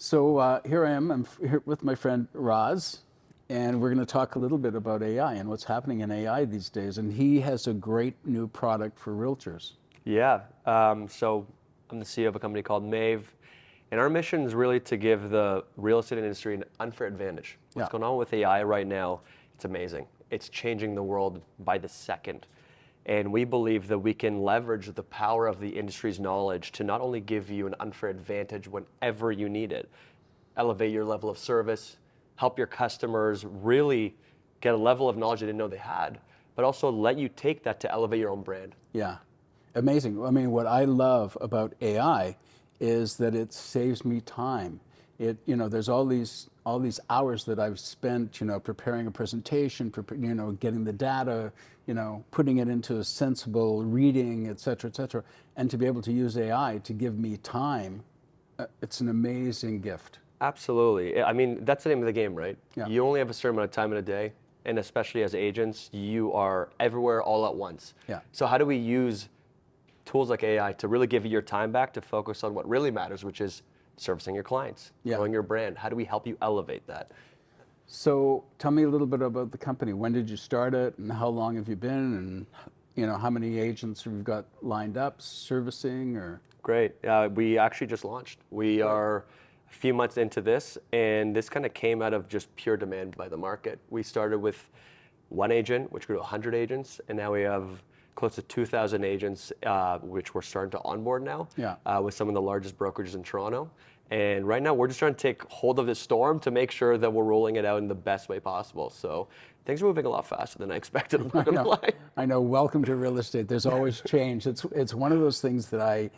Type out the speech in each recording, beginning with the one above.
So here I am. Here with my friend Raz, and we're going to talk a little bit about AI and what's happening in AI these days. And he has a great new product for realtors. Yeah, so I'm the CEO of a company called Mave, and our mission is really to give the real estate industry an unfair advantage. What's going on with AI right now, it's amazing. It's changing the world by the second. And we believe that we can leverage the power of the industry's knowledge to not only give you an unfair advantage whenever you need it, elevate your level of service, help your customers really get a level of knowledge they didn't know they had, but also let you take that to elevate your own brand. Yeah, amazing. I mean, what I love about AI is that it saves me time. There's all these hours that I've spent, preparing a presentation, getting the data, putting it into a sensible reading, et cetera, and to be able to use AI to give me time, it's an amazing gift. Absolutely. I mean, that's the name of the game, right? Yeah. You only have a certain amount of time in a day, and especially as agents, you are everywhere all at once. Yeah. So how do we use tools like AI to really give you your time back to focus on what really matters, which is servicing your clients, growing your brand? How do we help you elevate that? So tell me a little bit about the company. When did you start it, and how long have you been, and how many agents have you got lined up servicing? Or Great. We actually just launched. We are a few months into this, and this kind of came out of just pure demand by the market. We started with one agent, which grew to 100 agents, and now we have close to 2,000 agents, which we're starting to onboard now with some of the largest brokerages in Toronto. And right now, we're just trying to take hold of this storm to make sure that we're rolling it out in the best way possible. So things are moving a lot faster than I expected. I'm not gonna lie. I know. Welcome to real estate. There's always change. It's one of those things that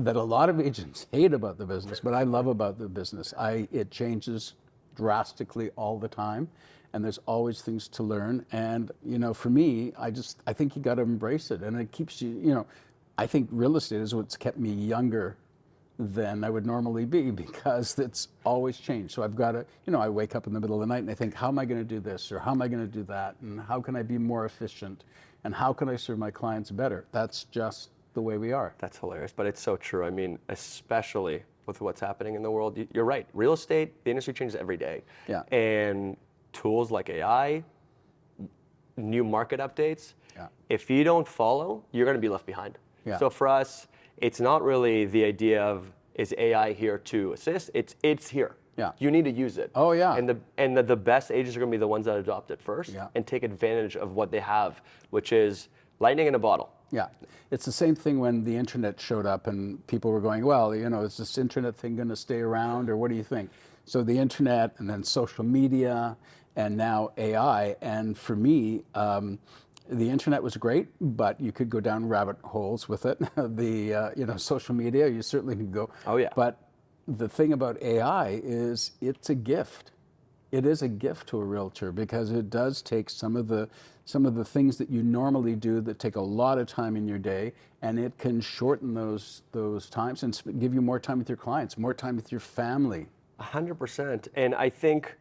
a lot of agents hate about the business, but I love about the business. It changes drastically all the time, and there's always things to learn. And for me, I think you got to embrace it, and it keeps you. I think real estate is what's kept me younger than I would normally be, because it's always changed. So I've got to, I wake up in the middle of the night and I think, how am I going to do this, or how am I going to do that, and how can I be more efficient, and how can I serve my clients better? That's just the way we are. That's hilarious, but it's so true. I mean, especially with what's happening in the world, you're right. Real estate, the industry changes every day. Yeah. And tools like AI, new market updates, if you don't follow, you're going to be left behind. Yeah. So for us, it's not really the idea of, is AI here to assist? It's here. Yeah. You need to use it. Oh yeah. And the best agents are going to be the ones that adopt it first and take advantage of what they have, which is lightning in a bottle. Yeah, it's the same thing when the internet showed up and people were going, well, is this internet thing going to stay around, or what do you think? So the internet, and then social media, and now AI. And for me, the internet was great, but you could go down rabbit holes with it. Social media, you certainly can go. Oh yeah. But the thing about AI is it's a gift. It is a gift to a realtor, because it does take some of the things that you normally do that take a lot of time in your day, and it can shorten those times and give you more time with your clients, more time with your family. 100%. And I think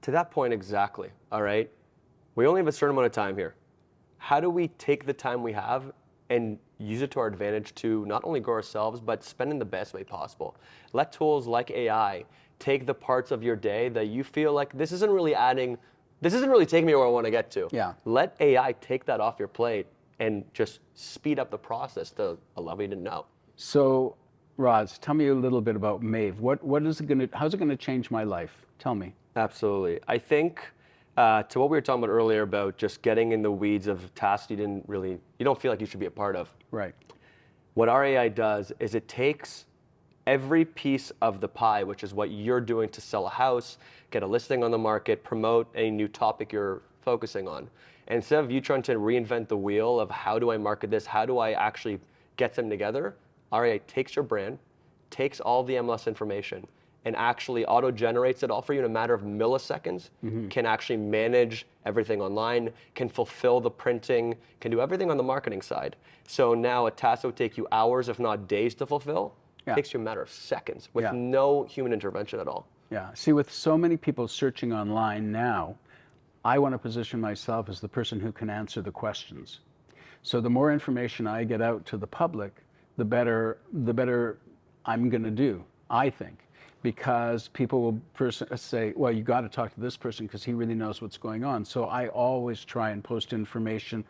to that point exactly, all right, we only have a certain amount of time here. How do we take the time we have and use it to our advantage to not only grow ourselves, but spend in the best way possible? Let tools like AI take the parts of your day that you feel like this isn't really taking me where I want to get to. Yeah. Let AI take that off your plate and just speed up the process to allow you to know. So, Raz, tell me a little bit about Mave. How's it going to change my life? Tell me. Absolutely. I think to what we were talking about earlier about just getting in the weeds of tasks you don't feel like you should be a part of. Right. What our AI does is it takes every piece of the pie, which is what you're doing to sell a house, get a listing on the market, promote a new topic you're focusing on. And instead of you trying to reinvent the wheel of how do I market this, how do I actually get them together, our AI takes your brand, takes all the MLS information, and actually auto-generates it all for you in a matter of milliseconds, can actually manage everything online, can fulfill the printing, can do everything on the marketing side. So now a task that would take you hours, if not days to fulfill, takes you a matter of seconds with no human intervention at all. Yeah. See, with so many people searching online now, I want to position myself as the person who can answer the questions. So the more information I get out to the public, the better I'm going to do, I think. because people will say, well, you got to talk to this person because he really knows what's going on. So I always try and post information,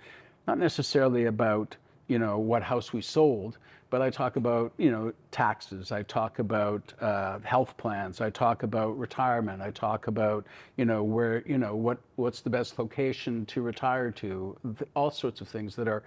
not necessarily about, what house we sold, but I talk about, taxes. I talk about health plans. I talk about retirement. I talk about, where, what's the best location to retire to, all sorts of things that are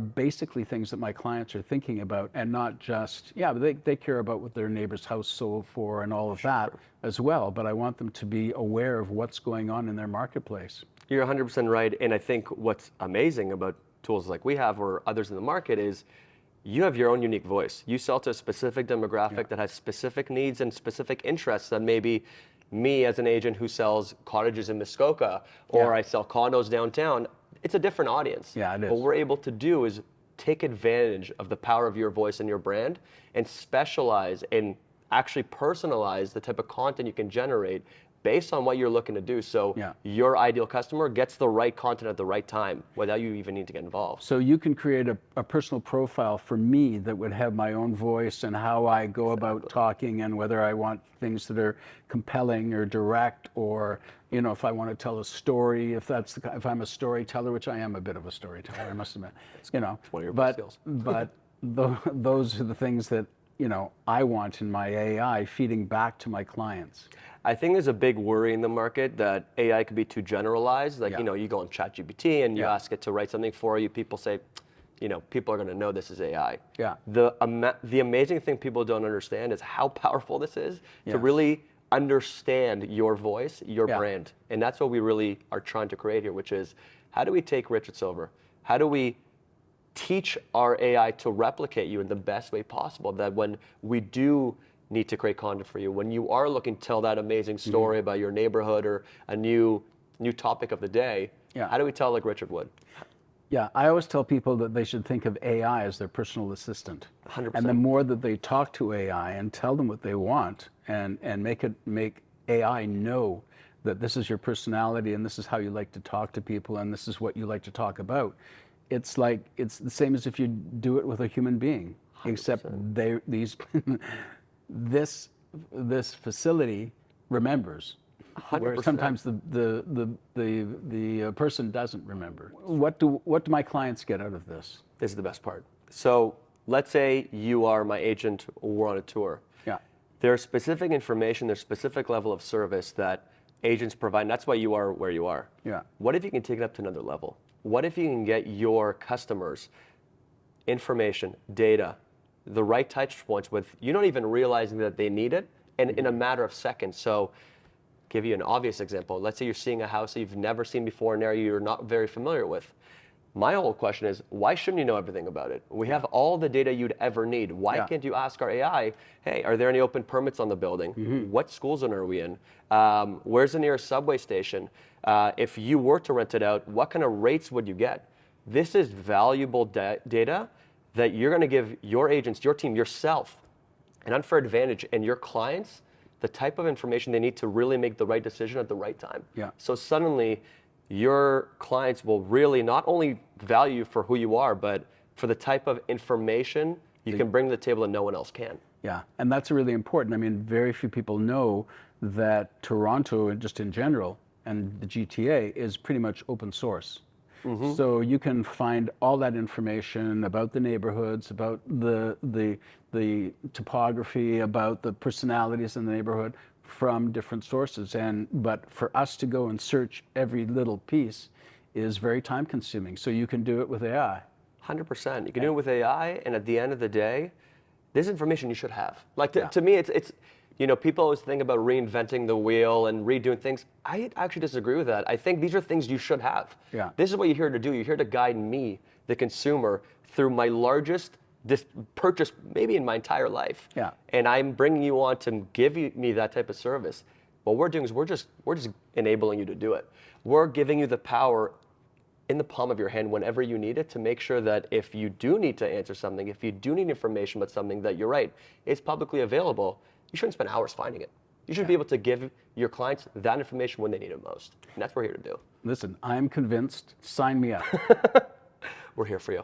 basically things that my clients are thinking about, and not just, but they care about what their neighbor's house sold for and all of that as well. But I want them to be aware of what's going on in their marketplace. You're 100% right. And I think what's amazing about tools like we have or others in the market is you have your own unique voice. You sell to a specific demographic that has specific needs and specific interests that maybe me as an agent who sells cottages in Muskoka or I sell condos downtown, it's a different audience. Yeah, it is. What we're able to do is take advantage of the power of your voice and your brand and specialize and actually personalize the type of content you can generate based on what you're looking to do. So your ideal customer gets the right content at the right time without you even need to get involved. So you can create a personal profile for me that would have my own voice and how I go about talking, and whether I want things that are compelling or direct, or if I want to tell a story, if I'm a storyteller, which I am a bit of a storyteller, I must admit. It's one of your best skills. But those are the things that I want in my AI feeding back to my clients. I think there's a big worry in the market that AI could be too generalized. Like, you go on ChatGPT and you ask it to write something for you. People say, people are going to know this is AI. Yeah. The amazing thing people don't understand is how powerful this is to really understand your voice, your brand. And that's what we really are trying to create here, which is, how do we take Richard Silver? How do we teach our AI to replicate you in the best way possible, that when we do need to create content for you, when you are looking to tell that amazing story about your neighborhood or a new topic of the day, how do we tell like Richard would? Yeah, I always tell people that they should think of AI as their personal assistant. 100%. And the more that they talk to AI and tell them what they want, and make AI know that this is your personality and this is how you like to talk to people and this is what you like to talk about, it's the same as if you do it with a human being, 100%. Except this facility remembers, 100%. where sometimes the person doesn't remember. What do my clients get out of this? This is the best part. So let's say you are my agent, we're on a tour. Yeah. There's specific information, there's specific level of service that agents provide, and that's why you are where you are. Yeah. What if you can take it up to another level? What if you can get your customers information, data, the right touch points with you not even realizing that they need it, and in a matter of seconds. So give you an obvious example. Let's say you're seeing a house that you've never seen before, an area you're not very familiar with. My whole question is, why shouldn't you know everything about it? We have all the data you'd ever need. Why can't you ask our AI, hey, are there any open permits on the building? What school zone are we in? Where's the nearest subway station? If you were to rent it out, what kind of rates would you get? This is valuable data that you're going to give your agents, your team, yourself, an unfair advantage, and your clients the type of information they need to really make the right decision at the right time. Yeah. So suddenly, your clients will really not only value you for who you are, but for the type of information you can bring to the table that no one else can. Yeah, and that's really important. I mean, very few people know that Toronto, just in general, and the GTA is pretty much open source. So you can find all that information about the neighborhoods, about the topography, about the personalities in the neighborhood from different sources. But for us to go and search every little piece is very time consuming. So you can do it with AI. 100%. You can do it with AI, and at the end of the day, this information you should have. Like to me, it's people always think about reinventing the wheel and redoing things. I actually disagree with that. I think these are things you should have. Yeah. This is what you're here to do. You're here to guide me, the consumer, through my largest purchase maybe in my entire life. Yeah. And I'm bringing you on to give me that type of service. What we're doing is we're just enabling you to do it. We're giving you the power in the palm of your hand whenever you need it to make sure that if you do need to answer something, if you do need information about something that you're right, it's publicly available, you shouldn't spend hours finding it. You should be able to give your clients that information when they need it most. And that's what we're here to do. Listen, I'm convinced. Sign me up. We're here for you.